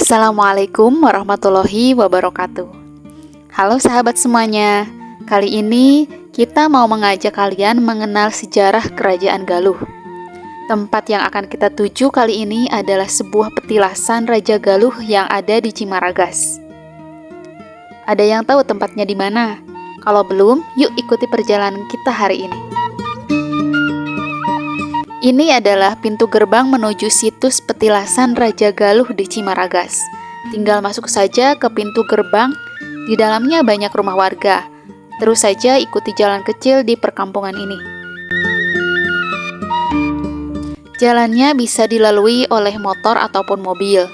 Assalamualaikum warahmatullahi wabarakatuh. Halo sahabat semuanya. Kali ini kita mau mengajak kalian mengenal sejarah Kerajaan Galuh. Tempat yang akan kita tuju kali ini adalah sebuah petilasan Raja Galuh yang ada di Cimaragas. Ada yang tahu tempatnya di mana? Kalau belum, yuk ikuti perjalanan kita hari ini. Ini adalah pintu gerbang menuju situs petilasan Raja Galuh di Cimaragas. Tinggal masuk saja ke pintu gerbang, di dalamnya banyak rumah warga. Terus saja ikuti jalan kecil di perkampungan ini. Jalannya bisa dilalui oleh motor ataupun mobil.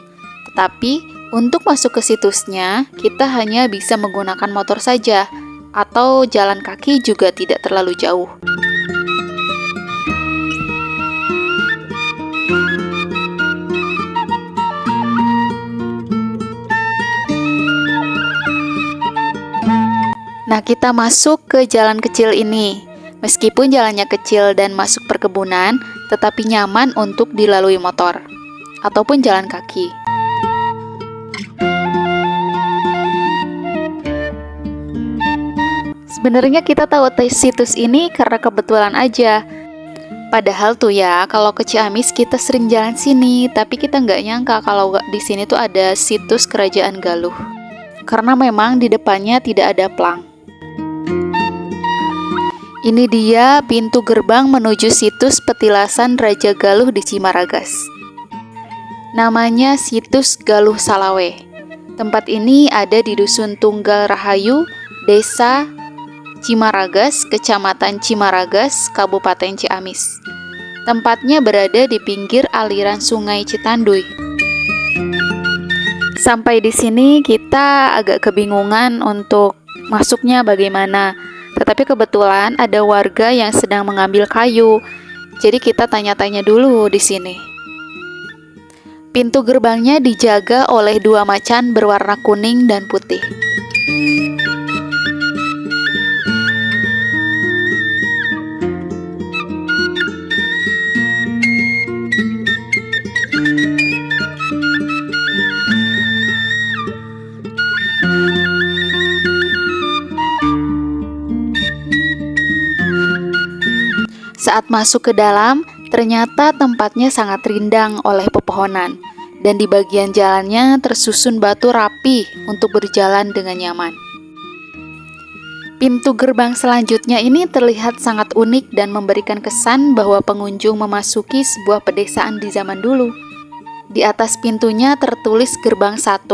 Tetapi, untuk masuk ke situsnya, kita hanya bisa menggunakan motor saja, atau jalan kaki juga tidak terlalu jauh. Nah, kita masuk ke jalan kecil ini. Meskipun jalannya kecil dan masuk perkebunan, tetapi nyaman untuk dilalui motor ataupun jalan kaki. Sebenarnya kita tahu situs ini karena kebetulan aja. Padahal tuh ya, kalau ke Ciamis kita sering jalan sini, tapi kita nggak nyangka kalau di sini tuh ada situs Kerajaan Galuh. Karena memang di depannya tidak ada plang. Ini dia pintu gerbang menuju situs petilasan Raja Galuh di Cimaragas. Namanya situs Galuh Salawe. Tempat ini ada di Dusun Tunggal Rahayu, Desa Cimaragas, Kecamatan Cimaragas, Kabupaten Ciamis. Tempatnya berada di pinggir aliran Sungai Citanduy. Sampai di sini kita agak kebingungan untuk masuknya bagaimana. Tetapi kebetulan ada warga yang sedang mengambil kayu. Jadi kita tanya-tanya dulu di sini. Pintu gerbangnya dijaga oleh dua macan berwarna kuning dan putih. Saat masuk ke dalam, ternyata tempatnya sangat rindang oleh pepohonan, dan di bagian jalannya tersusun batu rapi untuk berjalan dengan nyaman. Pintu gerbang selanjutnya ini terlihat sangat unik dan memberikan kesan bahwa pengunjung memasuki sebuah pedesaan di zaman dulu. Di atas pintunya tertulis gerbang 1.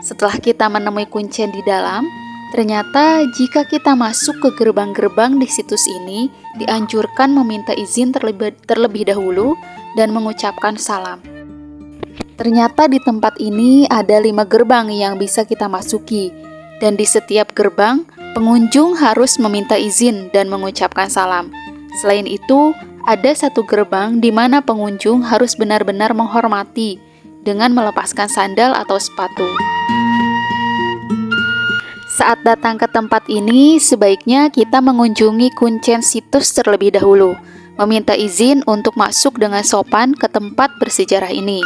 Setelah kita menemui kuncen di dalam, ternyata jika kita masuk ke gerbang-gerbang di situs ini, dianjurkan meminta izin terlebih dahulu dan mengucapkan salam. Ternyata di tempat ini ada 5 gerbang yang bisa kita masuki, dan di setiap gerbang, pengunjung harus meminta izin dan mengucapkan salam. Selain itu, ada 1 gerbang di mana pengunjung harus benar-benar menghormati dengan melepaskan sandal atau sepatu. Saat datang ke tempat ini, sebaiknya kita mengunjungi kuncen situs terlebih dahulu, meminta izin untuk masuk dengan sopan ke tempat bersejarah ini.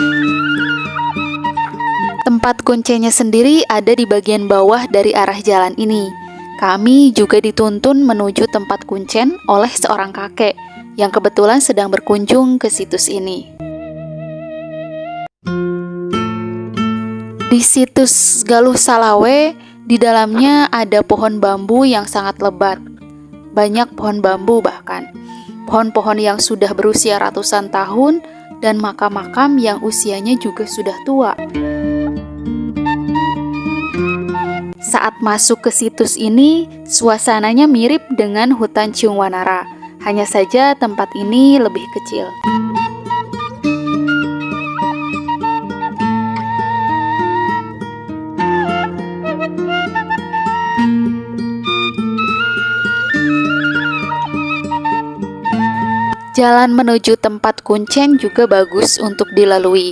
Tempat kuncennya sendiri ada di bagian bawah dari arah jalan ini. Kami juga dituntun menuju tempat kuncen oleh seorang kakek yang kebetulan sedang berkunjung ke situs ini. Di situs Galuh Salawe, di dalamnya ada pohon bambu yang sangat lebat. Banyak pohon bambu bahkan. Pohon-pohon yang sudah berusia ratusan tahun dan makam-makam yang usianya juga sudah tua. Saat masuk ke situs ini, suasananya mirip dengan hutan Ciungwanara. Hanya saja tempat ini lebih kecil. Jalan menuju tempat kuncen juga bagus untuk dilalui.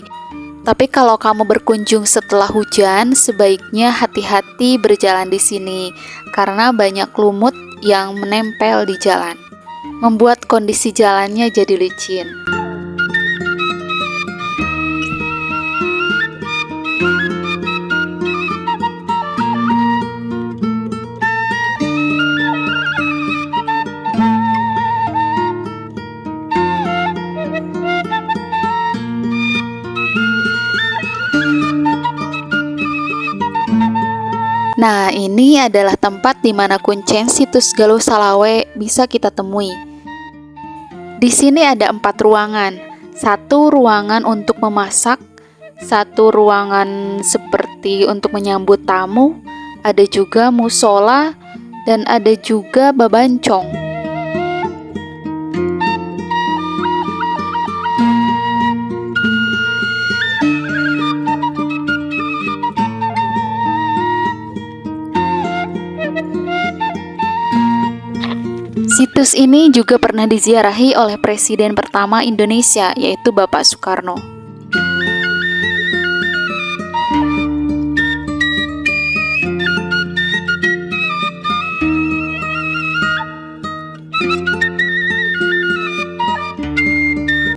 Tapi kalau kamu berkunjung setelah hujan, sebaiknya hati-hati berjalan di sini karena banyak lumut yang menempel di jalan, membuat kondisi jalannya jadi licin. Nah, ini adalah tempat di mana kuncen situs Galuh Salawe bisa kita temui. Di sini ada 4 ruangan. 1 ruangan untuk memasak, 1 ruangan seperti untuk menyambut tamu, ada juga musola, dan ada juga babancong. Situs ini juga pernah diziarahi oleh Presiden pertama Indonesia, yaitu Bapak Soekarno.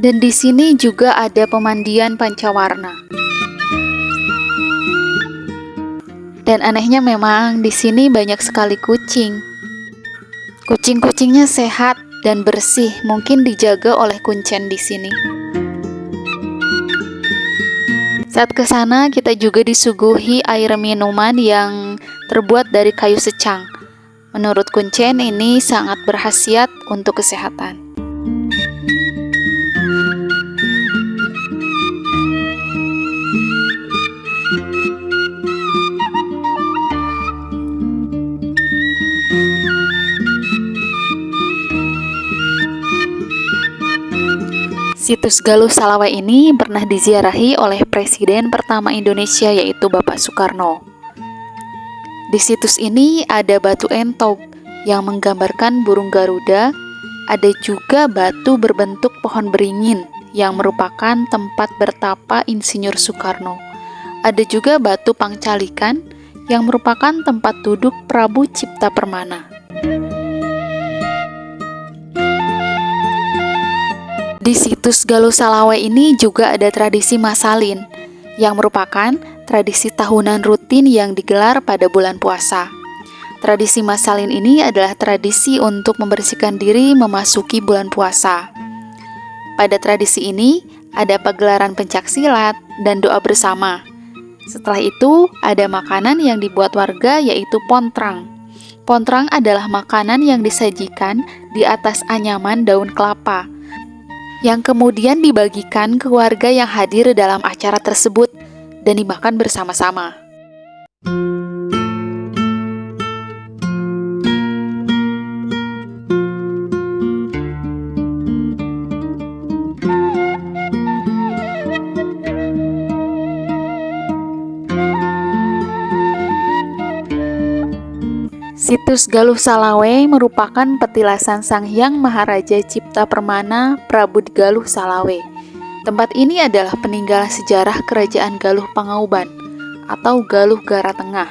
Dan di sini juga ada pemandian pancawarna. Dan anehnya memang di sini banyak sekali kucing. Kucing-kucingnya sehat dan bersih, mungkin dijaga oleh kuncen di sini. Saat ke sana, kita juga disuguhi air minuman yang terbuat dari kayu secang. Menurut kuncen, ini sangat berkhasiat untuk kesehatan. Situs Galuh Salawe ini pernah diziarahi oleh Presiden pertama Indonesia, yaitu Bapak Soekarno. Di situs ini ada batu entog yang menggambarkan burung Garuda, ada juga batu berbentuk pohon beringin yang merupakan tempat bertapa Insinyur Soekarno. Ada juga batu pangcalikan yang merupakan tempat duduk Prabu Cipta Permana. Di situs Galuh Salawe ini juga ada tradisi masalin, yang merupakan tradisi tahunan rutin yang digelar pada bulan puasa. Tradisi masalin ini adalah tradisi untuk membersihkan diri memasuki bulan puasa. Pada tradisi ini, ada pagelaran pencaksilat dan doa bersama. Setelah itu, ada makanan yang dibuat warga, yaitu pontrang. Pontrang adalah makanan yang disajikan di atas anyaman daun kelapa, yang kemudian dibagikan ke warga yang hadir dalam acara tersebut dan dimakan bersama-sama. Situs Galuh Salawe merupakan petilasan Sang Hyang Maharaja Cipta Permana Prabu Galuh Salawe. Tempat ini adalah peninggalan sejarah Kerajaan Galuh Pangauban atau Galuh Gara Tengah.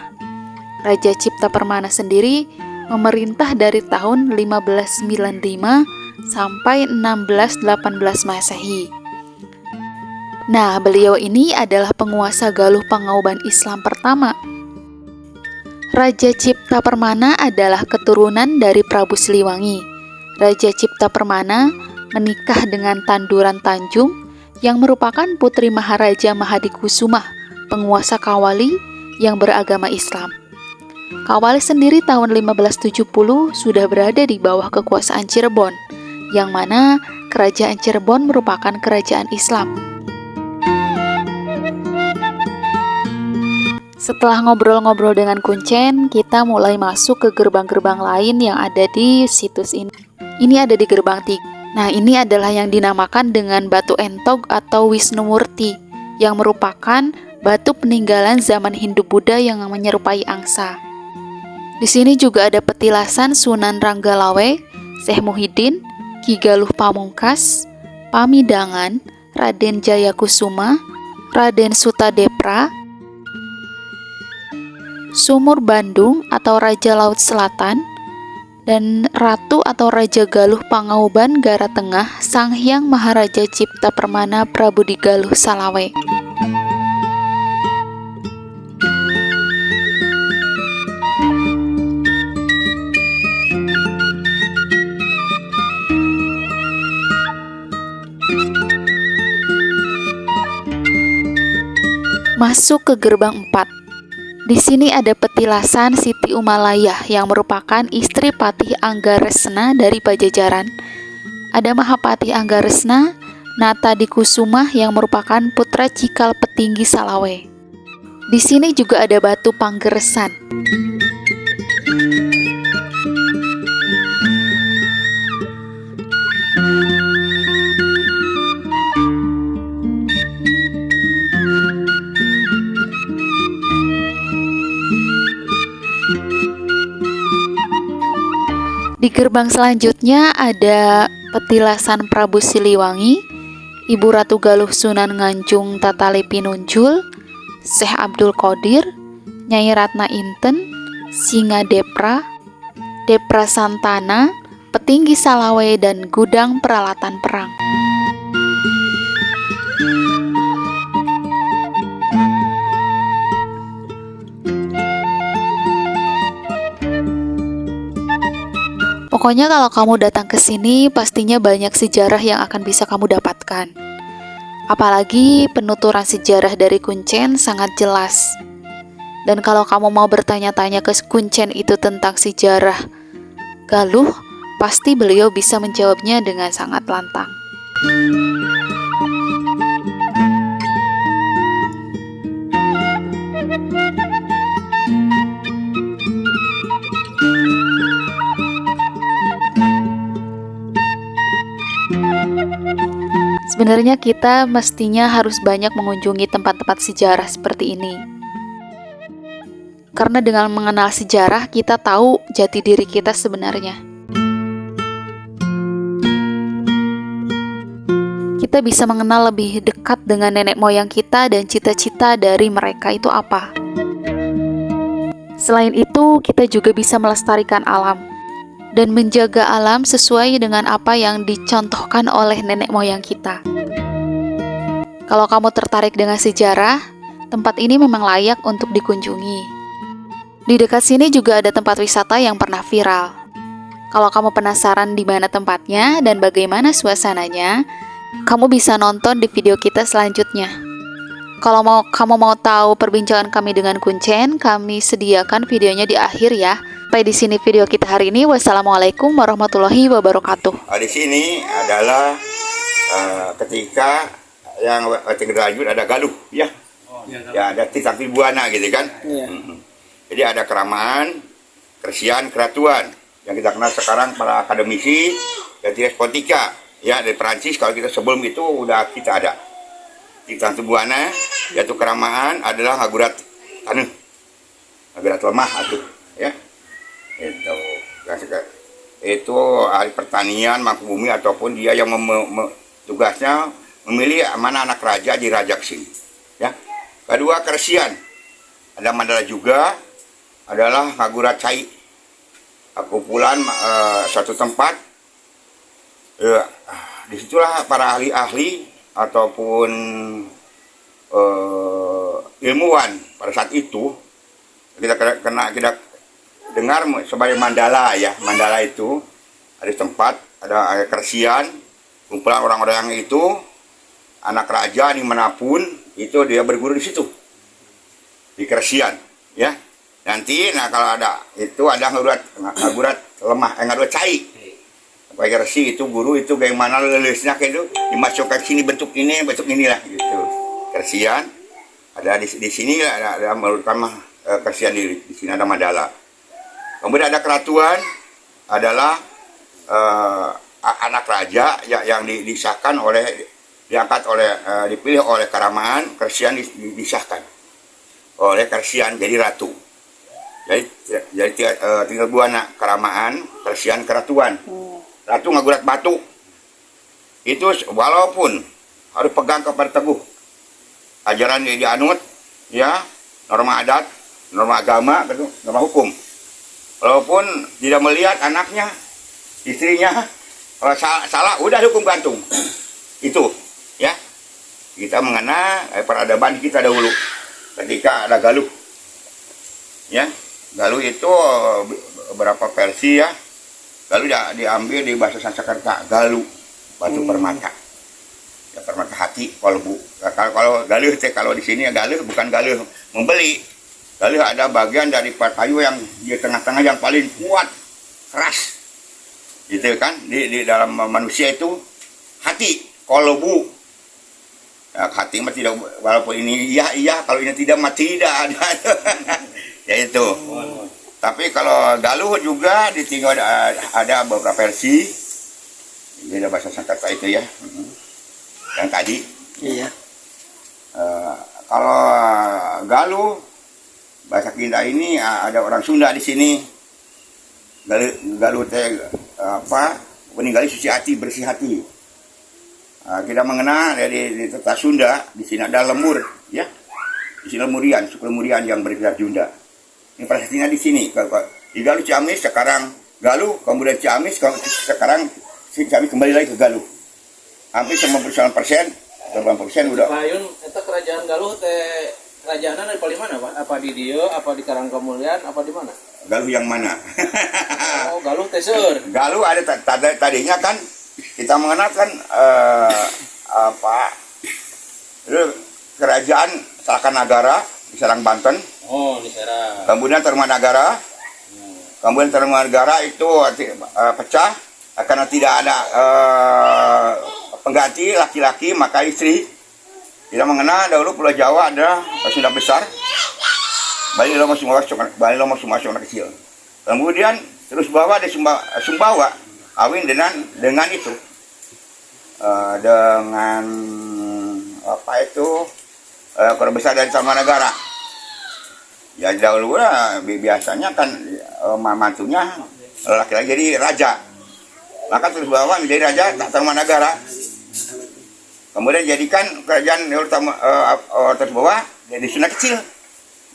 Raja Cipta Permana sendiri memerintah dari tahun 1595 sampai 1618 Masehi. Nah, beliau ini adalah penguasa Galuh Pangauban Islam pertama. Raja Cipta Permana adalah keturunan dari Prabu Siliwangi. Raja Cipta Permana menikah dengan Tanduran Tanjung yang merupakan putri Maharaja Mahadikusumah, penguasa Kawali yang beragama Islam. Kawali sendiri tahun 1570 sudah berada di bawah kekuasaan Cirebon, yang mana kerajaan Cirebon merupakan kerajaan Islam. Setelah ngobrol-ngobrol dengan kuncen, kita mulai masuk ke gerbang-gerbang lain yang ada di situs ini. Ini ada di gerbang 3. Nah, ini adalah yang dinamakan dengan batu entog atau Wisnumurti, yang merupakan batu peninggalan zaman Hindu-Buddha yang menyerupai angsa. Di sini juga ada petilasan Sunan Ranggalawe, Syekh Muhyiddin, Ki Galuh Pamungkas, Pamidangan, Raden Jayakusuma, Raden Sutadepra, Sumur Bandung atau Raja Laut Selatan, dan Ratu atau Raja Galuh Pangauban Gara Tengah Sang Hyang Maharaja Cipta Permana Prabu Galuh Salawe. Masuk ke gerbang 4. Di sini ada petilasan Siti Umalayah yang merupakan istri Patih Anggaresna dari Pajajaran. Ada Mahapatih Anggaresna, Nata Dikusumah yang merupakan putra Cikal Petinggi Salawe. Di sini juga ada batu Panggeresan. Di gerbang selanjutnya ada petilasan Prabu Siliwangi, Ibu Ratu Galuh Sunan Nganjung Tatale Pinuncul, Syekh Abdul Qadir, Nyai Ratna Inten, Singa Depra, Depra Santana, Petinggi Salawe, dan gudang peralatan perang. Pokoknya kalau kamu datang ke sini, pastinya banyak sejarah yang akan bisa kamu dapatkan. Apalagi penuturan sejarah dari Kuncen sangat jelas. Dan kalau kamu mau bertanya-tanya ke Kuncen itu tentang sejarah Galuh, pasti beliau bisa menjawabnya dengan sangat lantang. Sebenarnya kita mestinya harus banyak mengunjungi tempat-tempat sejarah seperti ini. Karena dengan mengenal sejarah, kita tahu jati diri kita sebenarnya. Kita bisa mengenal lebih dekat dengan nenek moyang kita dan cita-cita dari mereka itu apa. Selain itu, kita juga bisa melestarikan alam dan menjaga alam sesuai dengan apa yang dicontohkan oleh nenek moyang kita. Kalau kamu tertarik dengan sejarah, tempat ini memang layak untuk dikunjungi. Di dekat sini juga ada tempat wisata yang pernah viral. Kalau kamu penasaran di mana tempatnya dan bagaimana suasananya, kamu bisa nonton di video kita selanjutnya. Kalau kamu mau tahu perbincangan kami dengan Kuncen, kami sediakan videonya di akhir ya. Sampai di sini video kita hari ini. Wassalamualaikum warahmatullahi wabarakatuh. Di sini adalah ketika yang lanjut ada Galuh, ya, ya ada Titang Buana gitu kan. Jadi ada keramaan, keresian, keratuan yang kita kenal sekarang para akademisi dan respotika, ya dari Perancis. Kalau kita sebelum itu udah kita ada Titang Buana, yaitu keramaan adalah ngagurat tanah, ngagurat lemah atuh, ya. Itu ahli pertanian, mangku bumi, ataupun dia yang tugasnya memilih mana anak raja di raja kesini, ya. Kedua, keresian ada mandala juga, adalah ngagurat cai, kumpulan satu tempat. Disitulah para ahli-ahli ataupun ilmuwan pada saat itu kita dengar sebagai mandala, ya. Mandala itu ada tempat, ada keresian, kumpulan orang-orang yang itu anak raja dimanapun itu dia berguru di situ di keresian, ya. Nanti kalau ada itu ada ngagurat lemah, ngagurat cai. Pakai keresi itu guru itu bagaimana lelisnya kayak itu dimasukkan sini bentuk inilah gitu. Keresian ada di sini ada merupakan keresian di sini ada mandala. Kemudian ada keratuan adalah anak raja yang disahkan dipilih oleh keramaan, keresian disahkan oleh keresian jadi ratu. Jadi tinggal dua anak, keramaan, keresian, keratuan. Ratu ngagurat batu. Itu walaupun harus pegang kepada teguh ajaran yang dianut, ya, norma adat, norma agama, gitu, norma hukum. Walaupun tidak melihat anaknya, istrinya, kalau salah udah hukum gantung. Itu, ya. Kita mengenal peradaban kita dahulu ketika ada Galuh. Ya, Galuh itu beberapa versi, ya. Galuh diambil di bahasa Sanskerta, Galuh, batu permata. Ya, permata hati, kolbu. Kalau Galuh, kalau di sini Galuh bukan Galuh membeli, Lalu ada bagian dari kayu yang di tengah-tengah yang paling kuat, keras. Gitu kan, di dalam manusia itu hati, kolobu. Ya, hati mah tidak, walaupun ini iya, kalau ini tidak mah tidak ada. Ya itu. Tapi kalau Galuh juga ditinggal ada beberapa versi. Ini ada bahasa Sanskerta itu ya. Yang tadi. Iya. Kalau Galuh bahasa kita ini ada orang Sunda di sini. Galuh teh meninggali suci hati, bersih hati. Kita mengenal dari tata Sunda, di sini ada lemur, ya. Di sini lemurian, suku lemurian yang bergerak Sunda. Ini prasestinya di sini. Di Galuh Ciamis sekarang Galuh, kemudian Ciamis sekarang Ciamis kembali lagi ke Galuh. Hampir 99%, 80% udah. Payun itu kerajaan Galuh teh kerajaannya dari paling mana, Pak? Apa di Dio, apa di Karangkemulian, apa di mana? Galuh yang mana? Oh, Galuh teh seur. Galuh ada tadinya kan kita mengenal kan itu kerajaan Salkanagara di Serang Banten. Oh, di Serang. Kemudian Tarumanagara. Kemudian Tarumanagara itu pecah karena tidak ada pengganti laki-laki, maka istri. Kita mengenal dahulu Pulau Jawa ada Sunda besar. Bali Lomo Sumbawa kecil. Kemudian terus bawah ada Sumbawa kawin dengan itu dengan Kota Besar dari Tarumanagara. Ya dahulu biasanya kan mantunya laki-laki jadi raja. Maka terus bawah menjadi raja Tarumanagara. Kemudian jadikan kerajaan terus bawah jadi Sunda kecil.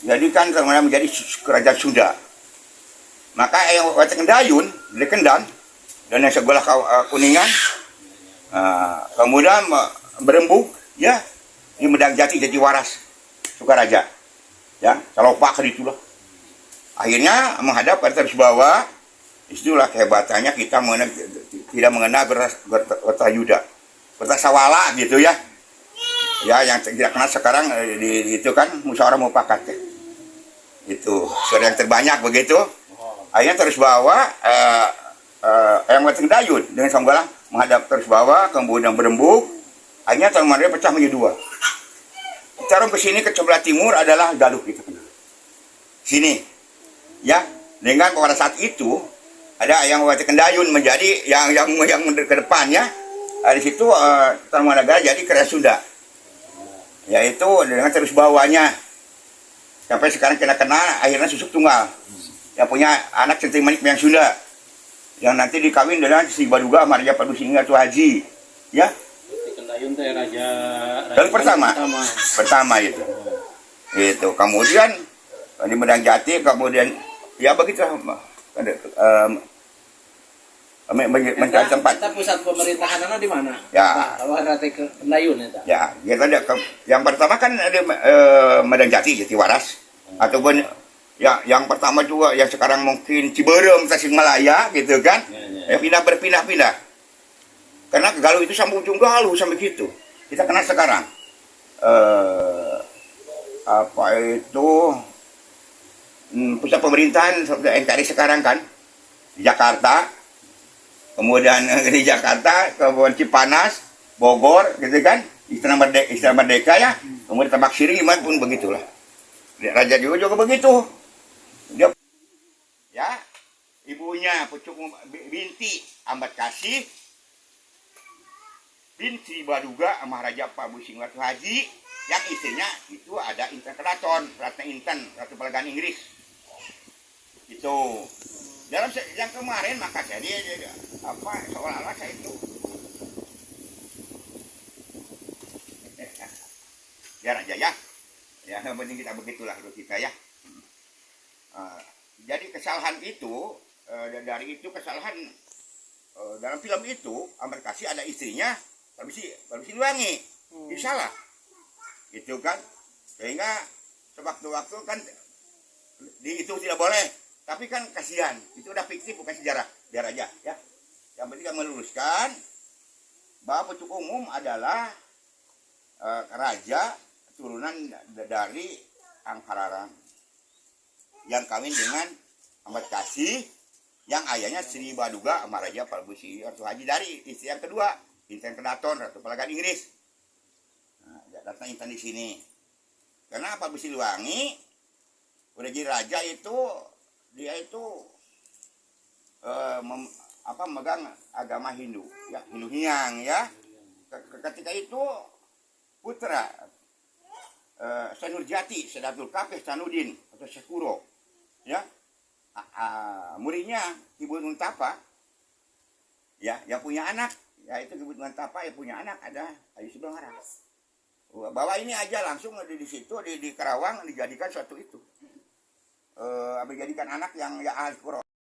Jadikan menjadi kerajaan Sunda. Maka yang Wate Kendayun dari Kendan dan yang sebelah Kuningan, kemudian berembuk ya di Medang Jati jadi waras Sukaraja, ya Salopak itulah. Akhirnya menghadap ke atas bawah, itulah kehebatannya kita tidak mengenal Gerta Yuda, Gerta Sawala gitu ya. Ya yang tidak kenal sekarang itu kan musyawarah mufakat ya. Itu suara yang terbanyak begitu. Akhirnya terus bawah yang Wate Kendayun dengan Songgala menghadap terus bawah, kemudian berembuk. Akhirnya Tarumanagara pecah menjadi dua. Taruh ke sini ke sebelah timur adalah Galuh gitu. Sini, ya. Dengan pada saat itu ada yang Wate Kendayun menjadi yang ke depannya. Di situ Tarumanagara jadi kerajaan Sunda. Yaitu dengan terus bawahnya sampai sekarang kita kenal akhirnya susuk tunggal yang punya anak centing manik yang Sunda yang nanti dikawin dengan si Baduga Raja Padusinga itu Haji ya. Kendayun teh raja Dan pertama itu kemudian di Medang Jati kemudian ya begitu mencari tempat. Kita pusat pemerintahannya di mana? Ya. Rate Kendayun itu. Ya, kita ada yang pertama kan ada Medang Jati Jatiwaras ataupun ya yang pertama juga yang sekarang mungkin Ciberem Tasikmalaya gitu kan. Ya berpindah-pindah. Karena Galuh itu sampai ujung Galuh sampai gitu. Kita kenal sekarang pusat pemerintahan NKRI sekarang kan di Jakarta. Kemudian di Jakarta, kemudian Cipanas, Bogor, gitu kan, Istana Merdeka ya, kemudian Tambak Siri gimana pun begitulah. Raja juga begitu. Dia, ya, ibunya Pucuk binti Ambat Kasih, binti Baduga Maharaja Padusinga Haji, yang istrinya itu ada Inten Keraton, Ratna Inten, Ratu Pelegan Inggris. Itu. Dalam yang kemarin maka jadi seolah-olah saya itu biar aja ya yang penting kita begitulah kita ya. Jadi kesalahan itu dari itu kesalahan dalam film itu Ambat Kasih ada istrinya Permisi Luangi itu salah gitu kan, sehingga sewaktu-waktu kan itu tidak boleh. Tapi kan kasihan, itu udah fiktif bukan sejarah, biar aja ya. Yang penting kan meluruskan bahwa Pucuk Umum adalah raja turunan dari Angkararan. yang kawin dengan Ahmad Kasih, yang ayahnya Sri Baduga sama Raja Prabu Sri Harto Haji dari istri yang kedua, Inten Kedaton, Ratu Pelagan Inggris. Nah, datang Intan di sini. Karena Prabu Siliwangi udah jadi raja itu, dia itu memegang agama Hindu, ya Hindu Hyang ya. Ketika itu putra Senurjati, Sedatul Kapeh Sanudin atau Sekuro, ya, muridnya Ibu Nuntapa, ya, yang punya anak, ya itu Ibu Nuntapa yang punya anak ada Ayu Subanglarang. Bawa ini aja langsung di situ di Karawang dijadikan suatu itu, dijadikan anak yang ya ahli Quran.